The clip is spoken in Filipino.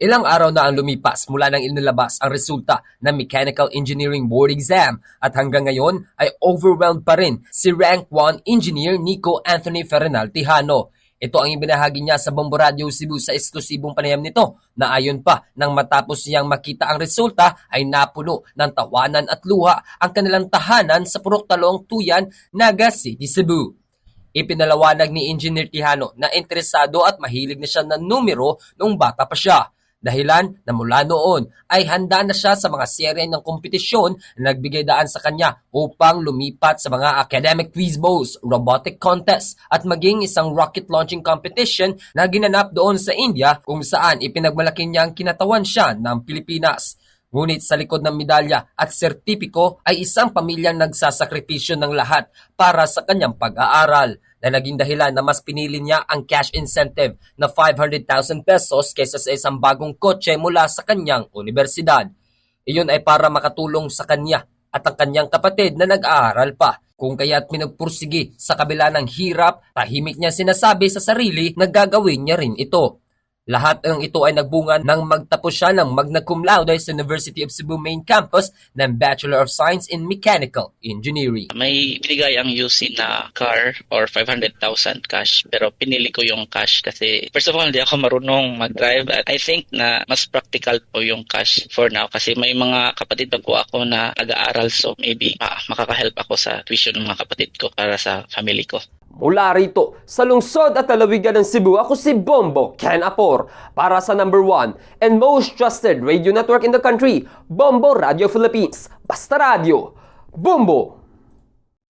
Ilang araw na ang lumipas mula nang inilabas ang resulta ng Mechanical Engineering Board Exam at hanggang ngayon ay overwhelmed pa rin si Rank 1 Engineer Nico Anthony Fernal Tejano. Ito ang ibinahagi niya sa Bombo Radio Cebu sa eksklusibong panayam nito na ayon pa nang matapos niyang makita ang resulta ay napuno ng tawanan at luha ang kanilang tahanan sa Purok Talong, Tuyan, Naga City, Cebu. Ipinalawanag ni Engineer Tejano na interesado at mahilig na siya ng numero noong bata pa siya. Dahilan na mula noon ay handa na siya sa mga serye ng kompetisyon na nagbigay daan sa kanya upang lumipat sa mga academic quiz bowls, robotic contest at maging isang rocket launching competition na ginanap doon sa India kung saan ipinagmalaki niya ang kinatawan siya ng Pilipinas. Ngunit sa likod ng medalya at sertipiko ay isang pamilyang nagsasakripisyo ng lahat para sa kanyang pag-aaral na naging dahilan na mas pinili niya ang cash incentive na 500,000 pesos kaysa sa isang bagong kotse mula sa kanyang universidad. Iyon ay para makatulong sa kanya at ang kanyang kapatid na nag-aaral pa. Kung kaya't pinagpursigi sa kabila ng hirap, tahimik niya sinasabi sa sarili na gagawin niya rin ito. Lahat ng ito ay nagbunga nang magtapos siya ng magna cum laude sa University of Cebu Main Campus ng Bachelor of Science in Mechanical Engineering. May binigay ang UC na car or 500,000 cash pero pinili ko yung cash kasi first of all hindi ako marunong mag-drive at I think na mas practical po yung cash for now kasi may mga kapatid pa po ako na nag-aaral so maybe makaka-help ako sa tuition ng mga kapatid ko para sa family ko. Mula rito, sa lungsod at lalawigan ng Cebu, ako si Bombo Ken Apor para sa number 1 and most trusted radio network in the country, Bombo Radio Philippines. Basta Radio, Bombo!